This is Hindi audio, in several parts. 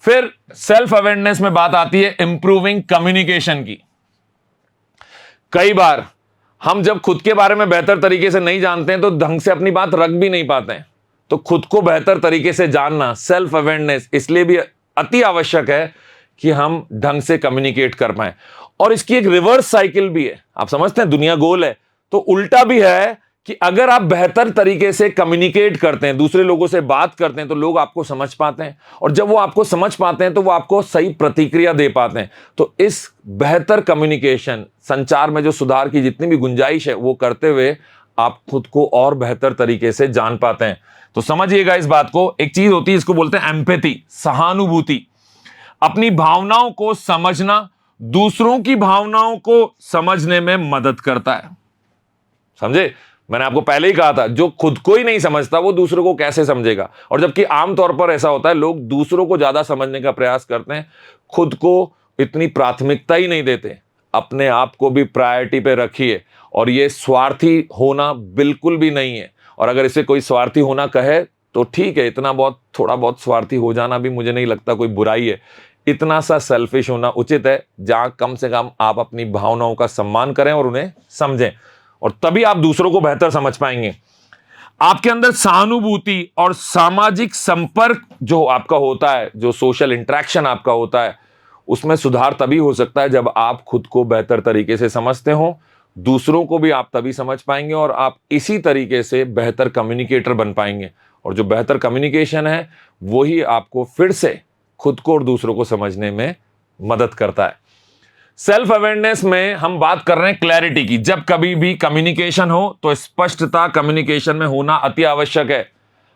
फिर सेल्फ अवेयरनेस में बात आती है इंप्रूविंग कम्युनिकेशन की। कई बार हम जब खुद के बारे में बेहतर तरीके से नहीं जानते हैं तो ढंग से अपनी बात रख भी नहीं पाते हैं। तो खुद को बेहतर तरीके से जानना, सेल्फ अवेयरनेस, इसलिए भी अति आवश्यक है कि हम ढंग से कम्युनिकेट कर पाए। और इसकी एक रिवर्स साइकिल भी है। आप समझते हैं दुनिया गोल है, तो उल्टा भी है कि अगर आप बेहतर तरीके से कम्युनिकेट करते हैं, दूसरे लोगों से बात करते हैं, तो लोग आपको समझ पाते हैं, और जब वो आपको समझ पाते हैं तो वो आपको सही प्रतिक्रिया दे पाते हैं। तो इस बेहतर कम्युनिकेशन, संचार में जो सुधार की जितनी भी गुंजाइश है, वो करते हुए आप खुद को और बेहतर तरीके से जान पाते हैं। तो समझिएगा इस बात को। एक चीज होती है, इसको बोलते हैं एम्पैथी, सहानुभूति। अपनी भावनाओं को समझना दूसरों की भावनाओं को समझने में मदद करता है। समझे? मैंने आपको पहले ही कहा था, जो खुद को ही नहीं समझता वो दूसरों को कैसे समझेगा। और जबकि आमतौर पर ऐसा होता है, लोग दूसरों को ज्यादा समझने का प्रयास करते हैं, खुद को इतनी प्राथमिकता ही नहीं देते। अपने आप को भी प्रायोरिटी पे रखिए। और ये स्वार्थी होना बिल्कुल भी नहीं है। और अगर इसे कोई स्वार्थी होना कहे तो ठीक है, इतना बहुत, थोड़ा बहुत स्वार्थी हो जाना भी मुझे नहीं लगता कोई बुराई है। इतना सा सेल्फिश होना उचित है, जहां कम से कम आप अपनी भावनाओं का सम्मान करें और उन्हें समझें, और तभी आप दूसरों को बेहतर समझ पाएंगे। आपके अंदर सहानुभूति और सामाजिक संपर्क जो आपका होता है, जो सोशल इंटरेक्शन आपका होता है, उसमें सुधार तभी हो सकता है जब आप खुद को बेहतर तरीके से समझते हो। दूसरों को भी आप तभी समझ पाएंगे और आप इसी तरीके से बेहतर कम्युनिकेटर बन पाएंगे। और जो बेहतर कम्युनिकेशन है वही आपको फिर से खुद को और दूसरों को समझने में मदद करता है। सेल्फ अवेयरनेस में हम बात कर रहे हैं क्लैरिटी की। जब कभी भी कम्युनिकेशन हो तो स्पष्टता कम्युनिकेशन में होना अति आवश्यक है।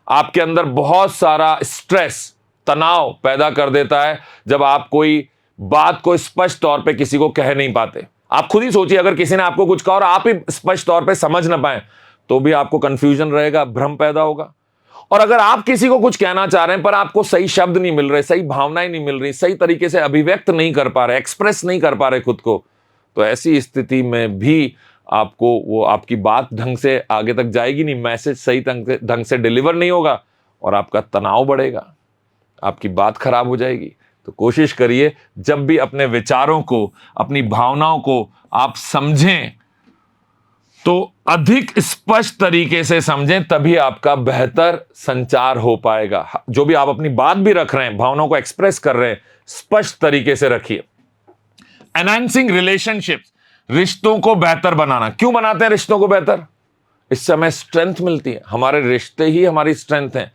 आपके अंदर बहुत सारा स्ट्रेस, तनाव पैदा कर देता है जब आप कोई बात को स्पष्ट तौर पे किसी को कह नहीं पाते। आप खुद ही सोचिए, अगर किसी ने आपको कुछ कहा और आप ही स्पष्ट तौर पे समझ ना पाए तो भी आपको कंफ्यूजन रहेगा, भ्रम पैदा होगा। और अगर आप किसी को कुछ कहना चाह रहे हैं पर आपको सही शब्द नहीं मिल रहे, सही भावनाएं नहीं मिल रही, सही तरीके से अभिव्यक्त नहीं कर पा रहे, एक्सप्रेस नहीं कर पा रहे खुद को, तो ऐसी स्थिति में भी आपको वो आपकी बात ढंग से आगे तक जाएगी नहीं, मैसेज सही ढंग से डिलीवर नहीं होगा और आपका तनाव बढ़ेगा, आपकी बात खराब हो जाएगी। तो कोशिश करिए जब भी अपने विचारों को, अपनी भावनाओं को आप समझें तो अधिक स्पष्ट तरीके से समझें, तभी आपका बेहतर संचार हो पाएगा। जो भी आप अपनी बात भी रख रहे हैं, भावनाओं को एक्सप्रेस कर रहे हैं, स्पष्ट तरीके से रखिए। एनहांसिंग रिलेशनशिप्स, रिश्तों को बेहतर बनाना। क्यों बनाते हैं रिश्तों को बेहतर? इससे हमें स्ट्रेंथ मिलती है। हमारे रिश्ते ही हमारी स्ट्रेंथ है।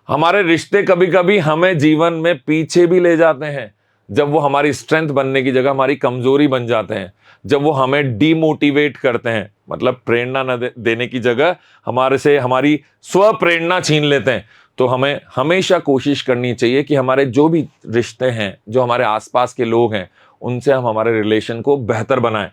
हमारे रिश्ते कभी कभी हमें जीवन में पीछे भी ले जाते हैं, जब वो हमारी स्ट्रेंथ बनने की जगह हमारी कमजोरी बन जाते हैं, जब वो हमें डीमोटिवेट करते हैं, मतलब प्रेरणा न देने की जगह हमारे से हमारी स्व प्रेरणा छीन लेते हैं। तो हमें हमेशा कोशिश करनी चाहिए कि हमारे जो भी रिश्ते हैं, जो हमारे आसपास के लोग हैं, उनसे हम हमारे रिलेशन को बेहतर बनाएं।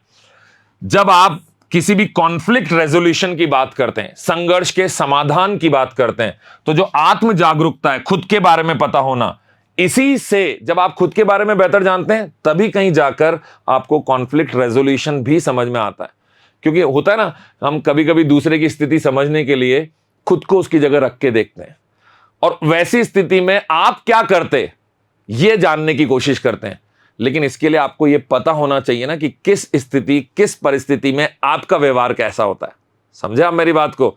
जब आप किसी भी कॉन्फ्लिक्ट रेजोल्यूशन की बात करते हैं, संघर्ष के समाधान की बात करते हैं, तो जो आत्म जागरूकता है, खुद के बारे में पता होना, इसी से जब आप खुद के बारे में बेहतर जानते हैं तभी कहीं जाकर आपको कॉन्फ्लिक्ट रेजोल्यूशन भी समझ में आता है। क्योंकि होता है ना, हम कभी कभी दूसरे की स्थिति समझने के लिए खुद को उसकी जगह रख के देखते हैं और वैसी स्थिति में आप क्या करते ये जानने की कोशिश करते हैं। लेकिन इसके लिए आपको यह पता होना चाहिए ना कि किस स्थिति, किस परिस्थिति में आपका व्यवहार कैसा होता है। समझे आप मेरी बात को?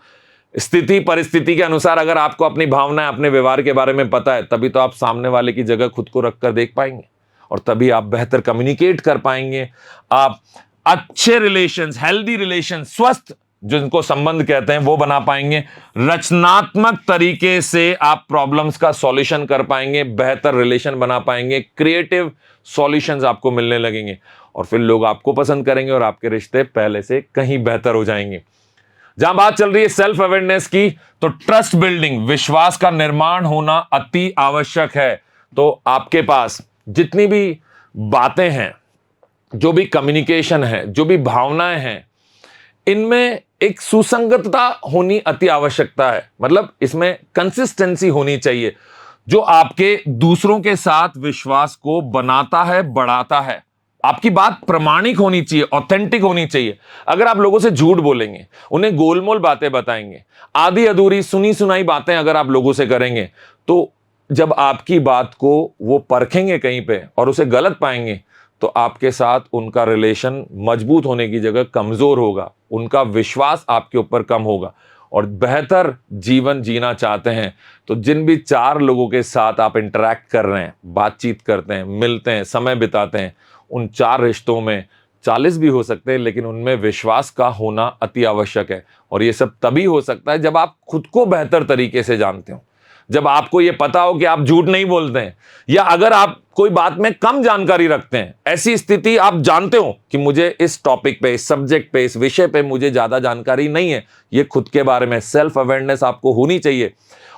स्थिति परिस्थिति के अनुसार अगर आपको अपनी भावनाएं, अपने व्यवहार के बारे में पता है, तभी तो आप सामने वाले की जगह खुद को रखकर देख पाएंगे और तभी आप बेहतर कम्युनिकेट कर पाएंगे। आप अच्छे रिलेशंस, हेल्दी रिलेशन, स्वस्थ जिनको संबंध कहते हैं, वो बना पाएंगे। रचनात्मक तरीके से आप प्रॉब्लम्स का सॉल्यूशन कर पाएंगे, बेहतर रिलेशन बना पाएंगे, क्रिएटिव सॉल्यूशंस आपको मिलने लगेंगे और फिर लोग आपको पसंद करेंगे और आपके रिश्ते पहले से कहीं बेहतर हो जाएंगे। जहां बात चल रही है सेल्फ अवेयरनेस की, तो ट्रस्ट बिल्डिंग, विश्वास का निर्माण होना अति आवश्यक है। तो आपके पास जितनी भी बातें हैं, जो भी कम्युनिकेशन है, जो भी भावनाएं हैं, इनमें एक सुसंगतता होनी अति आवश्यकता है। मतलब इसमें कंसिस्टेंसी होनी चाहिए, जो आपके दूसरों के साथ विश्वास को बनाता है, बढ़ाता है। आपकी बात प्रामाणिक होनी चाहिए, ऑथेंटिक होनी चाहिए। अगर आप लोगों से झूठ बोलेंगे, उन्हें गोलमोल बातें बताएंगे, आधी अधूरी सुनी सुनाई बातें अगर आप लोगों से करेंगे, तो जब आपकी बात को वो परखेंगे कहीं पे और उसे गलत पाएंगे, तो आपके साथ उनका रिलेशन मजबूत होने की जगह कमजोर होगा, उनका विश्वास आपके ऊपर कम होगा। और बेहतर जीवन जीना चाहते हैं तो जिन भी 4 लोगों के साथ आप इंटरेक्ट कर रहे हैं, बातचीत करते हैं, मिलते हैं, समय बिताते हैं, उन 4 रिश्तों में 40 भी हो सकते हैं, लेकिन उनमें विश्वास का होना अति आवश्यक है। और ये सब तभी हो सकता है जब आप खुद को बेहतर तरीके से जानते हो, जब आपको ये पता हो कि आप झूठ नहीं बोलते हैं, या अगर आप कोई बात में कम जानकारी रखते हैं, ऐसी स्थिति आप जानते हो कि मुझे इस टॉपिक पे, इस सब्जेक्ट पे, इस विषय पे मुझे ज्यादा जानकारी नहीं है, ये खुद के बारे में सेल्फ अवेयरनेस आपको होनी चाहिए।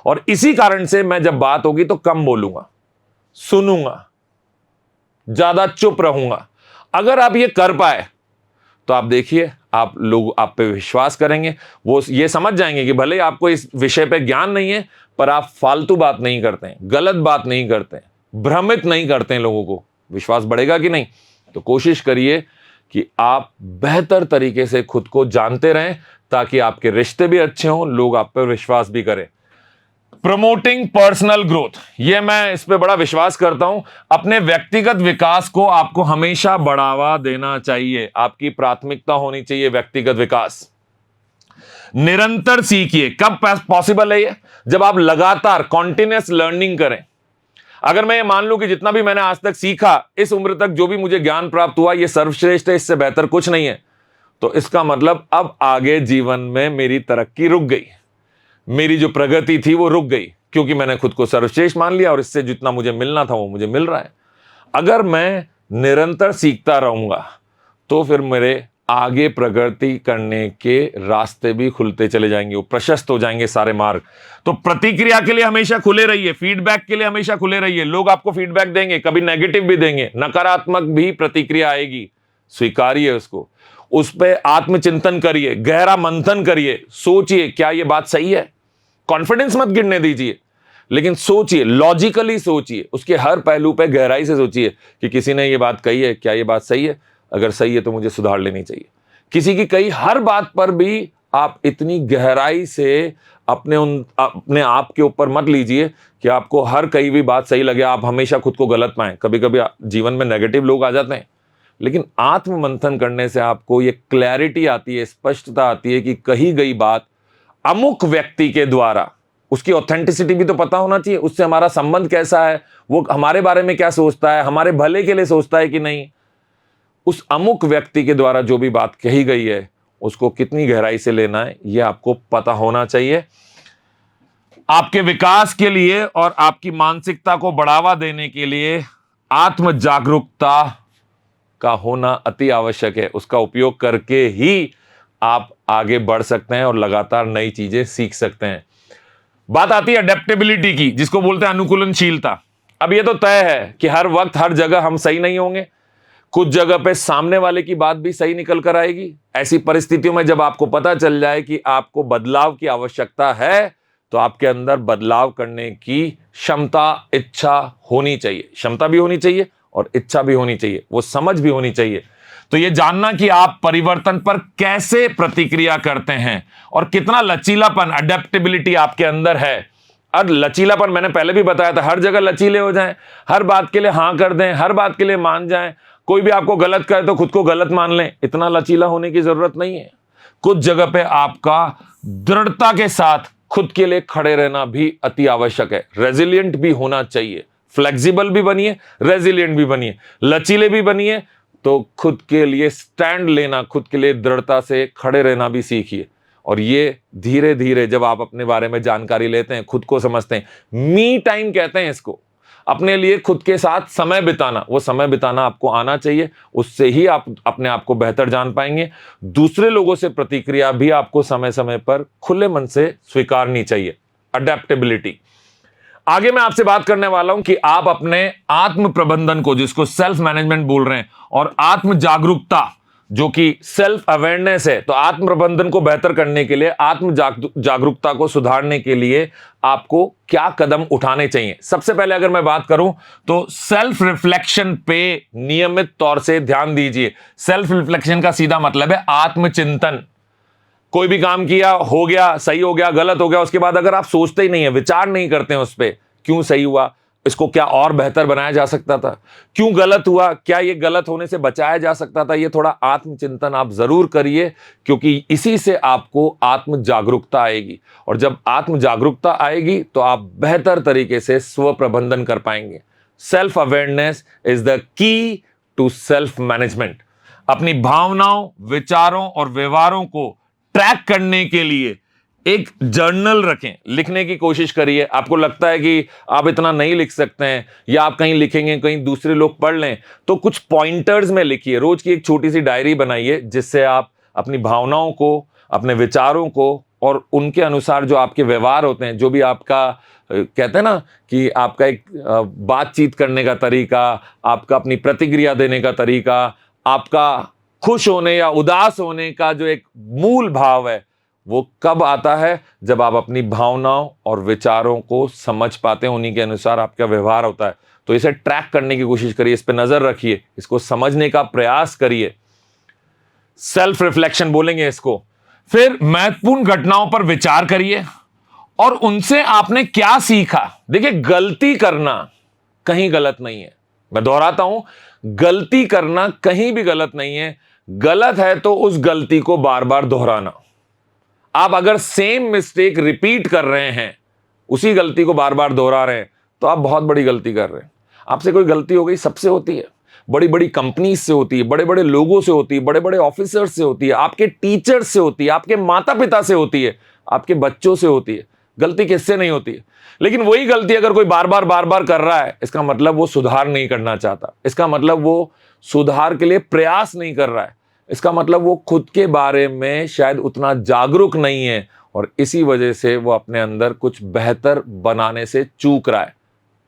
और इसी कारण से मैं जब बात होगी तो कम बोलूंगा, सुनूंगा, ज्यादा चुप रहूंगा। अगर आप ये कर पाए तो आप देखिए, आप लोग आप पे विश्वास करेंगे, वो ये समझ जाएंगे कि भले आपको इस विषय पे ज्ञान नहीं है, पर आप फालतू बात नहीं करते हैं, गलत बात नहीं करते हैं, भ्रमित नहीं करते हैं लोगों को। विश्वास बढ़ेगा कि नहीं? तो कोशिश करिए कि आप बेहतर तरीके से खुद को जानते रहें, ताकि आपके रिश्ते भी अच्छे हों, लोग आप पर विश्वास भी करें। प्रमोटिंग पर्सनल ग्रोथ, ये मैं इस पे बड़ा विश्वास करता हूं। अपने व्यक्तिगत विकास को आपको हमेशा बढ़ावा देना चाहिए, आपकी प्राथमिकता होनी चाहिए व्यक्तिगत विकास। निरंतर सीखिए। कब पॉसिबल है ये? जब आप लगातार कॉन्टिन्यूअस लर्निंग करें। अगर मैं ये मान लूं कि जितना भी मैंने आज तक सीखा, इस उम्र तक जो भी मुझे ज्ञान प्राप्त हुआ, ये सर्वश्रेष्ठ है, इससे बेहतर कुछ नहीं है, तो इसका मतलब अब आगे जीवन में मेरी तरक्की रुक गई, मेरी जो प्रगति थी वो रुक गई, क्योंकि मैंने खुद को सर्वश्रेष्ठ मान लिया और इससे जितना मुझे मिलना था वो मुझे मिल रहा है। अगर मैं निरंतर सीखता रहूंगा तो फिर मेरे आगे प्रगति करने के रास्ते भी खुलते चले जाएंगे, वो प्रशस्त हो जाएंगे सारे मार्ग। तो प्रतिक्रिया के लिए हमेशा खुले रहिए, फीडबैक के लिए हमेशा खुले रहिए। लोग आपको फीडबैक देंगे, कभी नेगेटिव भी देंगे, नकारात्मक भी प्रतिक्रिया आएगी, स्वीकारिए उसको, उस पर आत्मचिंतन करिए, गहरा मंथन करिए, सोचिए क्या ये बात सही है। कॉन्फिडेंस मत गिरने दीजिए, लेकिन सोचिए, लॉजिकली सोचिए, उसके हर पहलू पे गहराई से सोचिए कि किसी ने ये बात कही है, क्या ये बात सही है? अगर सही है तो मुझे सुधार लेनी चाहिए। किसी की कही हर बात पर भी आप इतनी गहराई से अपने आप के ऊपर मत लीजिए कि आपको हर कही भी बात सही लगे, आप हमेशा खुद को गलत पाएं। कभी कभी जीवन में नेगेटिव लोग आ जाते हैं, लेकिन आत्म मंथन करने से आपको ये क्लैरिटी आती है, स्पष्टता आती है कि कही गई बात अमुक व्यक्ति के द्वारा, उसकी ऑथेंटिसिटी भी तो पता होना चाहिए, उससे हमारा संबंध कैसा है, वो हमारे बारे में क्या सोचता है, हमारे भले के लिए सोचता है कि नहीं, उस अमुक व्यक्ति के द्वारा जो भी बात कही गई है उसको कितनी गहराई से लेना है, यह आपको पता होना चाहिए। आपके विकास के लिए और आपकी मानसिकता को बढ़ावा देने के लिए आत्म जागरूकता का होना अति आवश्यक है। उसका उपयोग करके ही आप आगे बढ़ सकते हैं और लगातार नई चीजें सीख सकते हैं। बात आती है अडेप्टेबिलिटी की, जिसको बोलते हैं अनुकूलनशीलता। अब ये तो तय है कि हर वक्त हर जगह हम सही नहीं होंगे, कुछ जगह पे सामने वाले की बात भी सही निकल कर आएगी। ऐसी परिस्थितियों में जब आपको पता चल जाए कि आपको बदलाव की आवश्यकता है, तो आपके अंदर बदलाव करने की क्षमता, इच्छा होनी चाहिए। क्षमता भी होनी चाहिए और इच्छा भी होनी चाहिए, वो समझ भी होनी चाहिए। तो ये जानना कि आप परिवर्तन पर कैसे प्रतिक्रिया करते हैं और कितना लचीलापन, अडेप्टेबिलिटी आपके अंदर है। और लचीलापन मैंने पहले भी बताया था, हर जगह लचीले हो जाएं, हर बात के लिए हां कर दें, हर बात के लिए मान जाएं, कोई भी आपको गलत करे तो खुद को गलत मान लें, इतना लचीला होने की जरूरत नहीं है। कुछ जगह पे आपका दृढ़ता के साथ खुद के लिए खड़े रहना भी अति आवश्यक है। रेजिलिएंट भी होना चाहिए, फ्लेक्सिबल भी बनिए, रेजिलिएंट भी बनिए, लचीले भी बनिए, तो खुद के लिए स्टैंड लेना, खुद के लिए दृढ़ता से खड़े रहना भी सीखिए। और ये धीरे धीरे जब आप अपने बारे में जानकारी लेते हैं, खुद को समझते हैं, मी टाइम कहते हैं इसको, अपने लिए खुद के साथ समय बिताना, वो समय बिताना आपको आना चाहिए। उससे ही आप अपने आप को बेहतर जान पाएंगे। दूसरे लोगों से प्रतिक्रिया भी आपको समय समय पर खुले मन से स्वीकारनी चाहिए। अडेप्टेबिलिटी। आगे मैं आपसे बात करने वाला हूं कि आप अपने आत्म प्रबंधन को, जिसको सेल्फ मैनेजमेंट बोल रहे हैं, और आत्म जागरूकता जो कि सेल्फ अवेयरनेस है, तो आत्म प्रबंधन को बेहतर करने के लिए, आत्म जागरूकता को सुधारने के लिए आपको क्या कदम उठाने चाहिए। सबसे पहले अगर मैं बात करूं तो सेल्फ रिफ्लेक्शन पे नियमित तौर से ध्यान दीजिए। सेल्फ रिफ्लेक्शन का सीधा मतलब है आत्मचिंतन। कोई भी काम किया, हो गया, सही हो गया, गलत हो गया, उसके बाद अगर आप सोचते ही नहीं है, विचार नहीं करते हैं उस पर क्यों सही हुआ, इसको क्या और बेहतर बनाया जा सकता था, क्यों गलत हुआ, क्या ये गलत होने से बचाया जा सकता था। ये थोड़ा आत्मचिंतन आप जरूर करिए, क्योंकि इसी से आपको आत्म जागरूकता आएगी, और जब आत्म जागरूकता आएगी तो आप बेहतर तरीके से स्व प्रबंधन कर पाएंगे। Self awareness is the key to self management. अपनी भावनाओं, विचारों और व्यवहारों को ट्रैक करने के लिए एक जर्नल रखें, लिखने की कोशिश करिए। आपको लगता है कि आप इतना नहीं लिख सकते हैं, या आप कहीं लिखेंगे कहीं दूसरे लोग पढ़ लें, तो कुछ पॉइंटर्स में लिखिए। रोज की एक छोटी सी डायरी बनाइए, जिससे आप अपनी भावनाओं को, अपने विचारों को, और उनके अनुसार जो आपके व्यवहार होते हैं, जो भी आपका कहते हैं ना कि आपका एक बातचीत करने का तरीका, आपका अपनी प्रतिक्रिया देने का तरीका, आपका खुश होने या उदास होने का जो एक मूल भाव है, वो कब आता है, जब आप अपनी भावनाओं और विचारों को समझ पाते हैं, उन्हीं के अनुसार आपका व्यवहार होता है। तो इसे ट्रैक करने की कोशिश करिए, इस पर नजर रखिए, इसको समझने का प्रयास करिए। सेल्फ रिफ्लेक्शन बोलेंगे इसको। फिर महत्वपूर्ण घटनाओं पर विचार करिए और उनसे आपने क्या सीखा। देखिए, गलती करना कहीं गलत नहीं है, मैं दोहराता हूं, गलती करना कहीं भी गलत नहीं है। गलत है तो उस गलती को बार बार दोहराना। आप अगर सेम मिस्टेक रिपीट कर रहे हैं, उसी गलती को बार बार दोहरा रहे हैं, तो आप बहुत बड़ी गलती कर रहे हैं। आपसे कोई गलती हो गई, सबसे होती है, बड़ी बड़ी कंपनीज से होती है, बड़े बड़े लोगों से होती है, बड़े बड़े ऑफिसर्स से होती है, आपके टीचर्स से होती है, आपके माता पिता से होती है, आपके बच्चों से होती है। गलती किससे नहीं होती है? लेकिन वही गलती अगर कोई बार बार कर रहा है, इसका मतलब वो सुधार नहीं करना चाहता, इसका मतलब वो सुधार के लिए प्रयास नहीं कर रहा है, इसका मतलब वो खुद के बारे में शायद उतना जागरूक नहीं है, और इसी वजह से वो अपने अंदर कुछ बेहतर बनाने से चूक रहा है।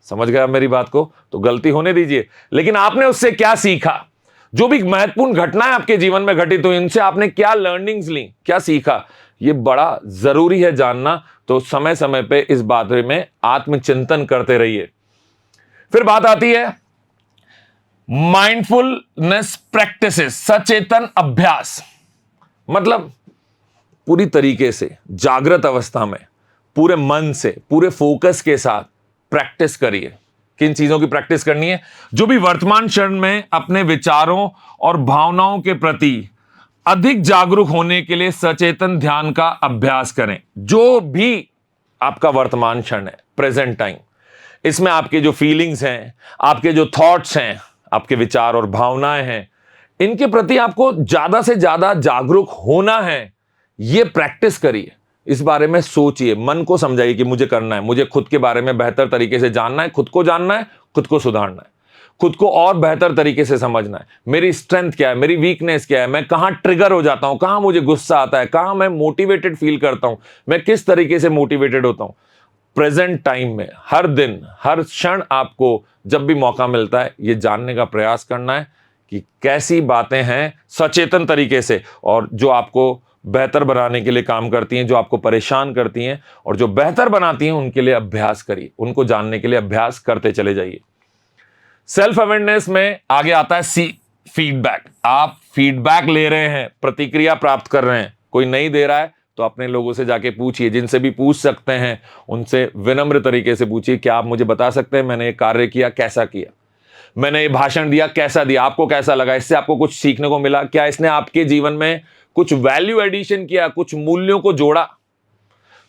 समझ गया मेरी बात को? तो गलती होने दीजिए, लेकिन आपने उससे क्या सीखा। जो भी महत्वपूर्ण घटनाएं आपके जीवन में घटित हुई, इनसे आपने क्या लर्निंग्स ली, क्या सीखा, ये बड़ा जरूरी है जानना। तो समय समय पे इस बारे में आत्मचिंतन करते रहिए। फिर बात आती है माइंडफुलनेस प्रैक्टिसेस, सचेतन अभ्यास। मतलब पूरी तरीके से जागृत अवस्था में, पूरे मन से, पूरे फोकस के साथ प्रैक्टिस करिए। किन चीजों की प्रैक्टिस करनी है? जो भी वर्तमान क्षण में अपने विचारों और भावनाओं के प्रति अधिक जागरूक होने के लिए सचेतन ध्यान का अभ्यास करें। जो भी आपका वर्तमान क्षण है, प्रेजेंट टाइम, इसमें आपके जो फीलिंग्स हैं, आपके जो थॉट्स हैं, आपके विचार और भावनाएं हैं, इनके प्रति आपको ज्यादा से ज्यादा जागरूक होना है। यह प्रैक्टिस करिए, इस बारे में सोचिए, मन को समझाइए कि मुझे करना है, मुझे खुद के बारे में बेहतर तरीके से जानना है, खुद को जानना है, खुद को सुधारना है, खुद को और बेहतर तरीके से समझना है। मेरी स्ट्रेंथ क्या है, मेरी वीकनेस क्या है, मैं कहां ट्रिगर हो जाता हूं, कहां मुझे गुस्सा आता है, कहां मैं मोटिवेटेड फील करता हूं, मैं किस तरीके से मोटिवेटेड होता हूं। प्रेजेंट टाइम में हर दिन, हर क्षण आपको जब भी मौका मिलता है, यह जानने का प्रयास करना है कि कैसी बातें हैं सचेतन तरीके से, और जो आपको बेहतर बनाने के लिए काम करती हैं, जो आपको परेशान करती हैं, और जो बेहतर बनाती हैं, उनके लिए अभ्यास करिए, उनको जानने के लिए अभ्यास करते चले जाइए। सेल्फ अवेयरनेस में आगे आता है फीडबैक। आप फीडबैक ले रहे हैं, प्रतिक्रिया प्राप्त कर रहे हैं, कोई नहीं दे रहा है तो अपने लोगों से जाके पूछिए, जिनसे भी पूछ सकते हैं उनसे विनम्र तरीके से पूछिए, क्या आप मुझे बता सकते हैं मैंने ये कार्य किया, कैसा किया, मैंने ये भाषण दिया, कैसा दिया, आपको कैसा लगा, इससे आपको कुछ सीखने को मिला, क्या इसने आपके जीवन में कुछ वैल्यू एडिशन किया, कुछ मूल्यों को जोड़ा।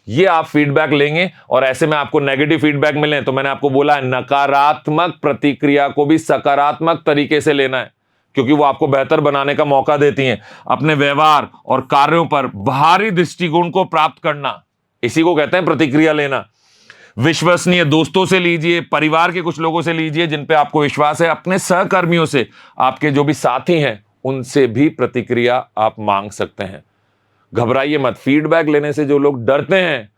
ये आप फीडबैक लेंगे, और ऐसे में आपको नेगेटिव फीडबैक मिले तो मैंने आपको बोला है, नकारात्मक प्रतिक्रिया को भी सकारात्मक तरीके से लेना है, क्योंकि वो आपको बेहतर बनाने का मौका देती हैं। अपने व्यवहार और कार्यों पर बाहरी दृष्टिकोण को प्राप्त करना, इसी को कहते हैं प्रतिक्रिया लेना। विश्वसनीय दोस्तों से लीजिए, परिवार के कुछ लोगों से लीजिए जिन पे आपको विश्वास है, अपने सहकर्मियों से, आपके जो भी साथी हैं उनसे भी प्रतिक्रिया आप मांग सकते हैं। घबराइए मत। फीडबैक लेने से जो लोग डरते हैं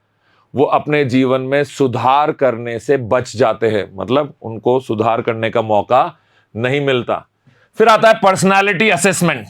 वो अपने जीवन में सुधार करने से बच जाते हैं, मतलब उनको सुधार करने का मौका नहीं मिलता। फिर आता है पर्सनालिटी असेसमेंट।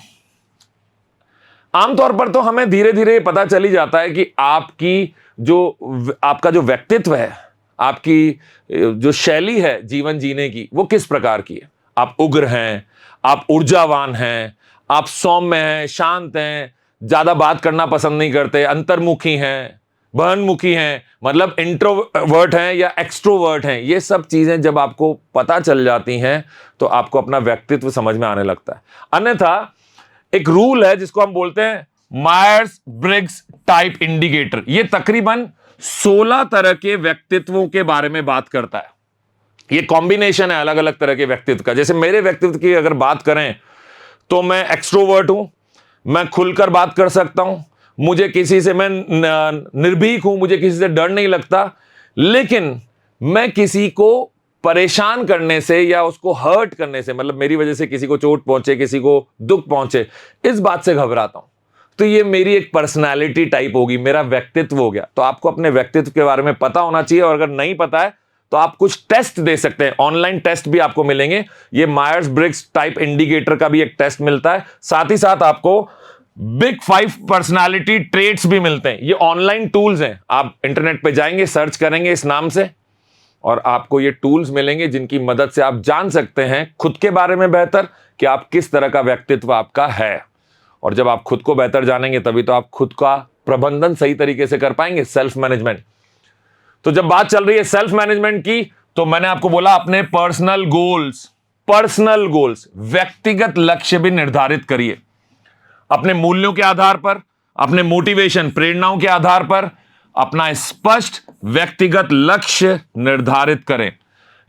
आमतौर पर तो हमें धीरे धीरे पता चल ही जाता है कि आपका जो व्यक्तित्व है, आपकी जो शैली है जीवन जीने की, वो किस प्रकार की है। आप उग्र हैं, आप ऊर्जावान हैं, आप सौम्य हैं, शांत हैं, ज्यादा बात करना पसंद नहीं करते, अंतर्मुखी हैं, बहनमुखी हैं, मतलब इंट्रोवर्ट हैं या एक्सट्रोवर्ट हैं, ये सब चीजें जब आपको पता चल जाती हैं तो आपको अपना व्यक्तित्व समझ में आने लगता है। अन्यथा एक रूल है जिसको हम बोलते हैं मायर्स ब्रिग्स टाइप इंडिकेटर। ये तकरीबन 16 तरह के व्यक्तित्वों के बारे में बात करता है। ये कॉम्बिनेशन है अलग अलग तरह के व्यक्तित्व का। जैसे मेरे व्यक्तित्व की अगर बात करें तो मैं एक्सट्रोवर्ट हूं, मैं खुलकर बात कर सकता हूं, मुझे किसी से, मैं निर्भीक हूं, मुझे किसी से डर नहीं लगता, लेकिन मैं किसी को परेशान करने से या उसको हर्ट करने से, मतलब मेरी वजह से किसी को चोट पहुंचे, किसी को दुख पहुंचे, इस बात से घबराता हूं। तो ये मेरी एक पर्सनालिटी टाइप होगी, मेरा व्यक्तित्व हो गया। तो आपको अपने व्यक्तित्व के बारे में पता होना चाहिए, और अगर नहीं पता है तो आप कुछ टेस्ट दे सकते हैं, ऑनलाइन टेस्ट भी आपको मिलेंगे। ये मायर्स ब्रिग्स टाइप इंडिकेटर का भी एक टेस्ट मिलता है, साथ ही साथ आपको बिग 5 पर्सनालिटी ट्रेट्स भी मिलते हैं। ये ऑनलाइन टूल्स हैं, आप इंटरनेट पे जाएंगे, सर्च करेंगे इस नाम से, और आपको ये टूल्स मिलेंगे जिनकी मदद से आप जान सकते हैं खुद के बारे में बेहतर कि आप किस तरह का व्यक्तित्व आपका है। और जब आप खुद को बेहतर जानेंगे तभी तो आप खुद का प्रबंधन सही तरीके से कर पाएंगे, सेल्फ मैनेजमेंट। तो जब बात चल रही है सेल्फ मैनेजमेंट की, तो मैंने आपको बोला अपने पर्सनल गोल्स, व्यक्तिगत लक्ष्य भी निर्धारित करिए। अपने मूल्यों के आधार पर, अपने मोटिवेशन, प्रेरणाओं के आधार पर अपना स्पष्ट व्यक्तिगत लक्ष्य निर्धारित करें।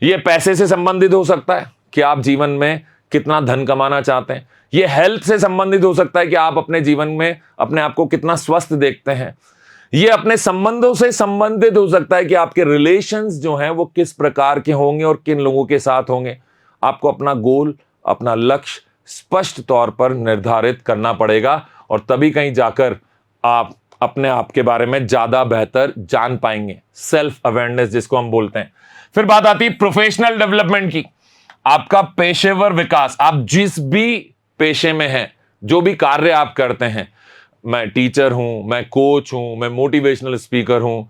यह पैसे से संबंधित हो सकता है कि आप जीवन में कितना धन कमाना चाहते हैं, यह हेल्थ से संबंधित हो सकता है कि आप अपने जीवन में अपने आप को कितना स्वस्थ देखते हैं, यह अपने संबंधों से संबंधित हो सकता है कि आपके रिलेशंस जो हैं वो किस प्रकार के होंगे और किन लोगों के साथ होंगे। आपको अपना गोल, अपना लक्ष्य स्पष्ट तौर पर निर्धारित करना पड़ेगा, और तभी कहीं जाकर आप अपने आप के बारे में ज्यादा बेहतर जान पाएंगे, सेल्फ अवेयरनेस जिसको हम बोलते हैं। फिर बात आती है प्रोफेशनल डेवलपमेंट की, आपका पेशेवर विकास। आप जिस भी पेशे में हैं, जो भी कार्य आप करते हैं, मैं टीचर हूं, मैं कोच हूं, मैं मोटिवेशनल स्पीकर हूं,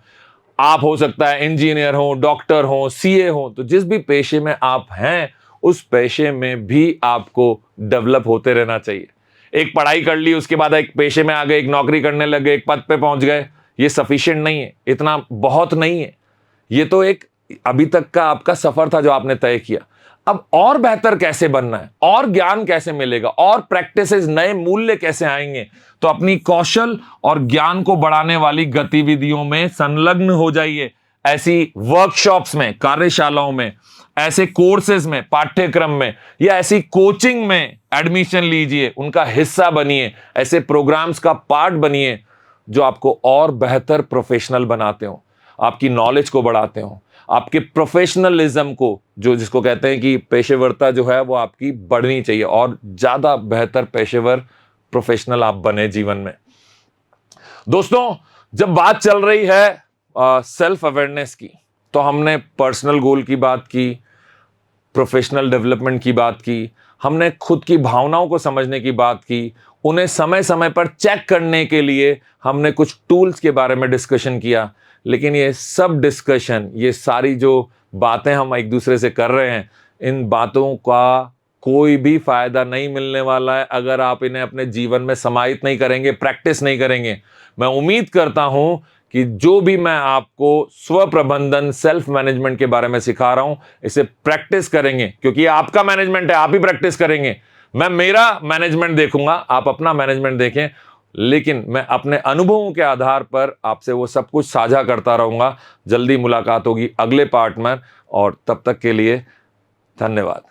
आप हो सकता है इंजीनियर हो, डॉक्टर हो, सीए हो, तो जिस भी पेशे में आप हैं उस पेशे में भी आपको डेवलप होते रहना चाहिए। एक पढ़ाई कर ली, उसके बाद एक पेशे में आ गए, एक नौकरी करने लगे, एक पद पे पहुंच गए, ये सफिशिएंट नहीं है, इतना बहुत नहीं है। ये तो एक अभी तक का आपका सफर था जो आपने तय किया। अब और बेहतर कैसे बनना है, और ज्ञान कैसे मिलेगा, और प्रैक्टिसेस, नए मूल्य कैसे आएंगे, तो अपनी कौशल और ज्ञान को बढ़ाने वाली गतिविधियों में संलग्न हो जाइए। ऐसी वर्कशॉप्स में, कार्यशालाओं में, ऐसे कोर्सेज में, पाठ्यक्रम में, या ऐसी कोचिंग में एडमिशन लीजिए, उनका हिस्सा बनिए, ऐसे प्रोग्राम्स का पार्ट बनिए जो आपको और बेहतर प्रोफेशनल बनाते हो, आपकी नॉलेज को बढ़ाते हो, आपके प्रोफेशनलिज्म को, जो जिसको कहते हैं कि पेशेवरता जो है वो आपकी बढ़नी चाहिए, और ज्यादा बेहतर पेशेवर प्रोफेशनल आप बने जीवन में। दोस्तों, जब बात चल रही है सेल्फ अवेयरनेस की, तो हमने पर्सनल गोल की बात की, प्रोफेशनल डेवलपमेंट की बात की, हमने खुद की भावनाओं को समझने की बात की, उन्हें समय समय पर चेक करने के लिए हमने कुछ टूल्स के बारे में डिस्कशन किया। लेकिन ये सब डिस्कशन, ये सारी जो बातें हम एक दूसरे से कर रहे हैं, इन बातों का कोई भी फायदा नहीं मिलने वाला है अगर आप इन्हें अपने जीवन में समाहित नहीं करेंगे, प्रैक्टिस नहीं करेंगे। मैं उम्मीद करता हूं कि जो भी मैं आपको स्व प्रबंधन, सेल्फ मैनेजमेंट के बारे में सिखा रहा हूं, इसे प्रैक्टिस करेंगे, क्योंकि ये आपका मैनेजमेंट है, आप ही प्रैक्टिस करेंगे। मैं मेरा मैनेजमेंट देखूंगा, आप अपना मैनेजमेंट देखें, लेकिन मैं अपने अनुभवों के आधार पर आपसे वो सब कुछ साझा करता रहूंगा। जल्दी मुलाकात होगी अगले पार्ट में, और तब तक के लिए धन्यवाद।